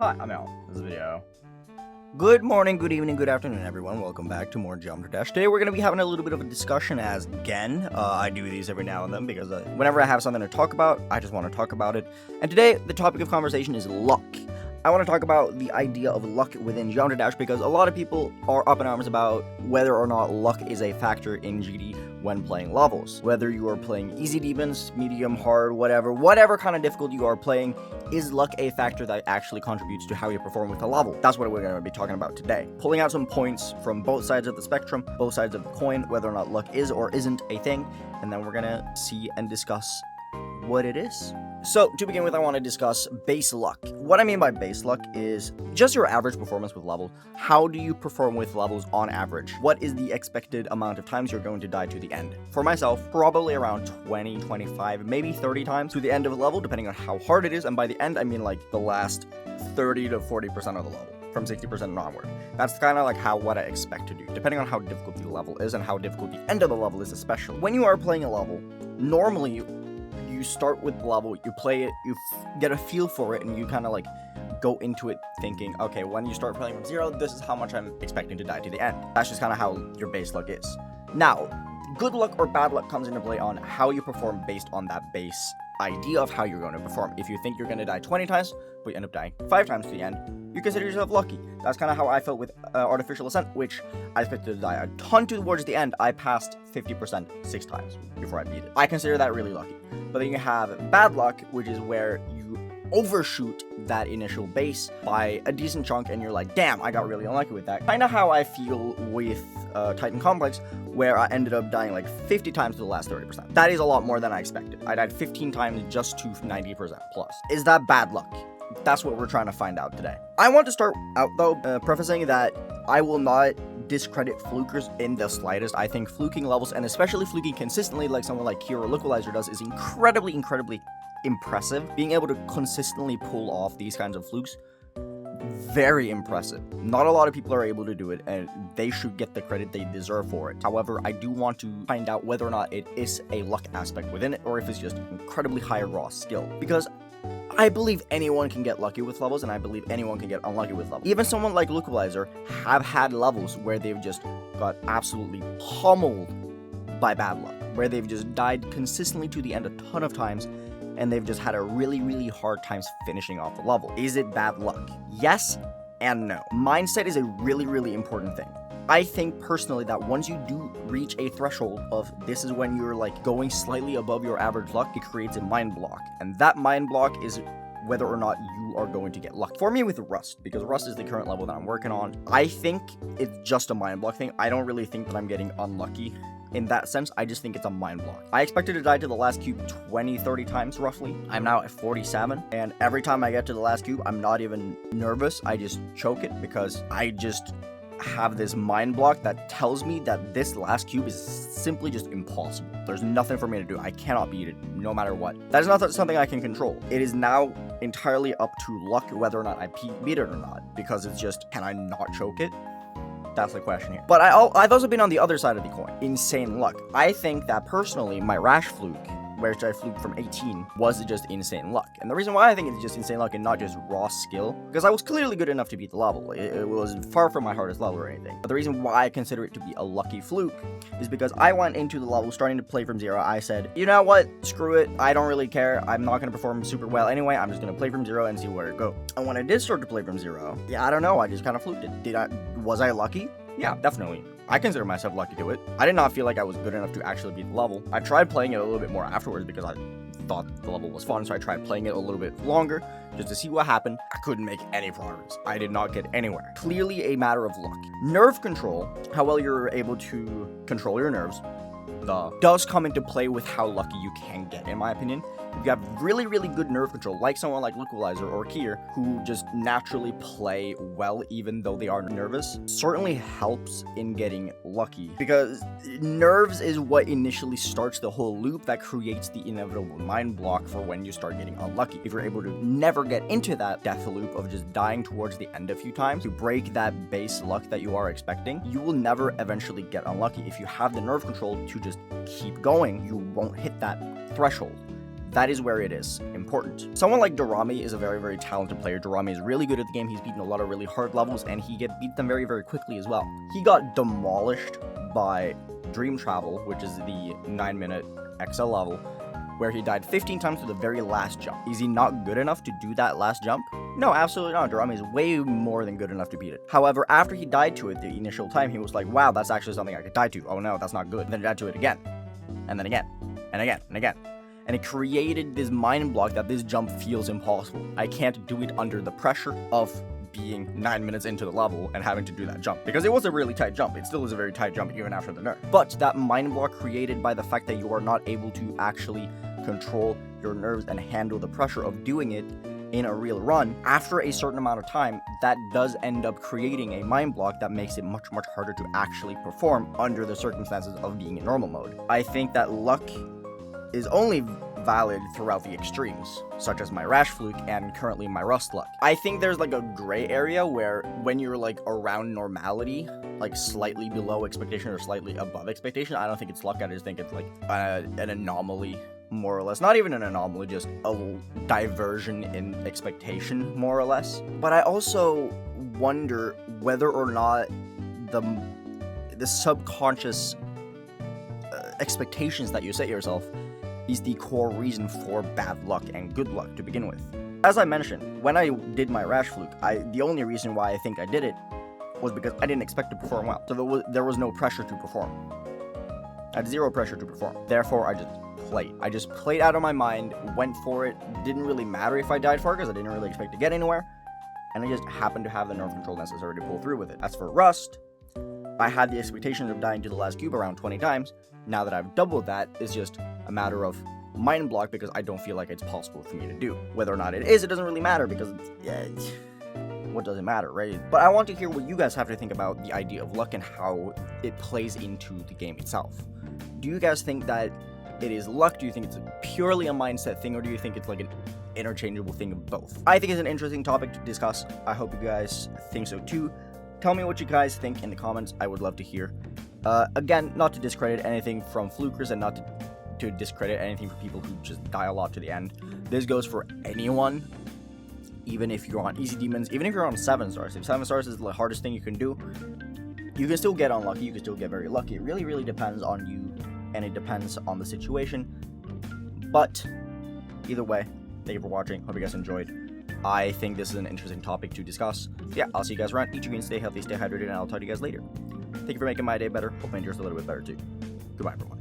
Hi, I'm Al. This video. Good morning, good evening, good afternoon, everyone. Welcome back to more Geometry Dash. Today we're going to be having a little bit of a discussion as again. I do these every now and then because whenever I have something to talk about, I just want to talk about it. And today, the topic of conversation is luck. I want to talk about the idea of luck within Geometry Dash because a lot of people are up in arms about whether or not luck is a factor in GD when playing levels. Whether you are playing easy demons, medium, hard, whatever kind of difficulty you are playing, is luck a factor that actually contributes to how you perform with a level? That's what we're going to be talking about today. Pulling out some points from both sides of the spectrum, both sides of the coin, whether or not luck is or isn't a thing, and then we're going to see and discuss what it is. So, to begin with, I want to discuss base luck. What I mean by base luck is just your average performance with levels. How do you perform with levels on average? What is the expected amount of times you're going to die to the end? For myself, probably around 20, 25, maybe 30 times to the end of a level, depending on how hard it is. And by the end, I mean like the last 30 to 40% of the level, from 60% and onward. That's kind of like what I expect to do, depending on how difficult the level is and how difficult the end of the level is especially. When you are playing a level, normally you start with the level, you play it, you get a feel for it, and you kind of like go into it thinking, okay, when you start playing from zero, this is how much I'm expecting to die to the end. That's just kind of how your base luck is. Now, good luck or bad luck comes into play on how you perform based on that base idea of how you're going to perform. If you think you're going to die 20 times, but you end up dying 5 times to the end, you consider yourself lucky. That's kind of how I felt with Artificial Ascent, which I expected to die a ton towards the end. I passed 50% 6 times before I beat it. I consider that really lucky. But then you have bad luck, which is where you overshoot that initial base by a decent chunk, and you're like, damn, I got really unlucky with that. Kind of how I feel with Titan Complex, where I ended up dying like 50 times to the last 30%. That is a lot more than I expected. I died 15 times just to 90% plus. Is that bad luck? That's what we're trying to find out today. I want to start out though, prefacing that I will not discredit flukers in the slightest. I think fluking levels, and especially fluking consistently like someone like Kira Localizer does, is incredibly impressive. Being able to consistently pull off these kinds of flukes, very impressive. Not a lot of people are able to do it, and they should get the credit they deserve for it. However, I do want to find out whether or not it is a luck aspect within it, or if it's just incredibly high raw skill. Because I believe anyone can get lucky with levels, and I believe anyone can get unlucky with levels. Even someone like Localizer have had levels where they've just got absolutely pummeled by bad luck, where they've just died consistently to the end a ton of times, and they've just had a really hard time finishing off the level. Is it bad luck? Yes and no. Mindset is a really important thing. I think personally that once you do reach a threshold of this is when you're like going slightly above your average luck, it creates a mind block. And that mind block is whether or not you are going to get luck. For me with Rust, because Rust is the current level that I'm working on, I think it's just a mind block thing. I don't really think that I'm getting unlucky in that sense. I just think it's a mind block. I expected to die to the last cube 20-30 times roughly. I'm now at 47, and every time I get to the last cube, I'm not even nervous. I just choke it because I just have this mind block that tells me that this last cube is simply just impossible. There's nothing for me to do. I cannot beat it no matter what. That is not something I can control. It is now entirely up to luck whether or not I beat it or not, because it's just, can I not choke it? That's the question here. But I've also been on the other side of the coin. Insane luck. I think that personally, my Rash fluke, which I fluked from 18, was just insane luck. And the reason why I think it's just insane luck and not just raw skill, because I was clearly good enough to beat the level. It was far from my hardest level or anything. But the reason why I consider it to be a lucky fluke is because I went into the level starting to play from zero. I said, you know what? Screw it. I don't really care. I'm not going to perform super well anyway. I'm just going to play from zero and see where it goes. And when I did start to play from zero, yeah, I don't know. I just kind of fluked it. Was I lucky? Yeah, definitely. I consider myself lucky to it. I did not feel like I was good enough to actually beat the level. I tried playing it a little bit more afterwards because I thought the level was fun, so I tried playing it a little bit longer just to see what happened. I couldn't make any progress. I did not get anywhere. Clearly a matter of luck. Nerve control, how well you're able to control your nerves, does come into play with how lucky you can get, in my opinion. If you have really good nerve control, like someone like Localizer or Kier, who just naturally play well even though they are nervous, certainly helps in getting lucky. Because nerves is what initially starts the whole loop that creates the inevitable mind block for when you start getting unlucky. If you're able to never get into that death loop of just dying towards the end a few times to break that base luck that you are expecting, you will never eventually get unlucky. If you have the nerve control to just keep going, you won't hit that threshold. That is where it is important. Someone like Dorami is a very, very talented player. Dorami is really good at the game. He's beaten a lot of really hard levels, and he beat them very, very quickly as well. He got demolished by Dream Travel, which is the 9-minute XL level, where he died 15 times to the very last jump. Is he not good enough to do that last jump? No, absolutely not. Dorami is way more than good enough to beat it. However, after he died to it the initial time, he was like, wow, that's actually something I could die to. Oh no, that's not good. And then he died to it again. And then again. And again. And again. And it created this mind block that this jump feels impossible. I can't do it under the pressure of being 9 minutes into the level and having to do that jump. Because it was a really tight jump. It still is a very tight jump even after the nerf. But that mind block created by the fact that you are not able to actually control your nerves and handle the pressure of doing it in a real run, after a certain amount of time, that does end up creating a mind block that makes it much, much harder to actually perform under the circumstances of being in normal mode. I think that luck is only valid throughout the extremes, such as my Rash Fluke and currently my Rust luck. I think there's like a gray area where when you're like around normality, like slightly below expectation or slightly above expectation, I don't think it's luck, I just think it's like an anomaly, more or less. Not even an anomaly, just a diversion in expectation, more or less. But I also wonder whether or not the subconscious expectations that you set yourself is the core reason for bad luck and good luck to begin with. As I mentioned, when I did my Rash Fluke, the only reason why I think I did it was because I didn't expect to perform well. So there was no pressure to perform. I had zero pressure to perform. Therefore, I just played. I just played out of my mind, went for it. Didn't really matter if I died for it because I didn't really expect to get anywhere. And I just happened to have the nerve control necessary to pull through with it. As for Rust, I had the expectation of dying to the last cube around 20 times. Now that I've doubled that, it's just a matter of mind block because I don't feel like it's possible for me to do. Whether or not it is, it doesn't really matter because what does it matter, right? But I want to hear what you guys have to think about the idea of luck and how it plays into the game itself. Do you guys think that it is luck? Do you think it's purely a mindset thing, or do you think it's like an interchangeable thing of both? I think it's an interesting topic to discuss. I hope you guys think so too. Tell me what you guys think in the comments. I would love to hear. Again, not to discredit anything from flukers and not to discredit anything for people who just die a lot to the end. This goes for anyone, even if you're on easy demons, even if you're on 7 stars. If 7 stars is the hardest thing you can do, you can still get unlucky, you can still get very lucky. It really, really depends on you, and it depends on the situation. But either way, thank you for watching. Hope you guys enjoyed. I think this is an interesting topic to discuss. So yeah, I'll see you guys around. Eat your greens, stay healthy, stay hydrated, and I'll talk to you guys later. Thank you for making my day better. Hope my yours a little bit better too. Goodbye, everyone.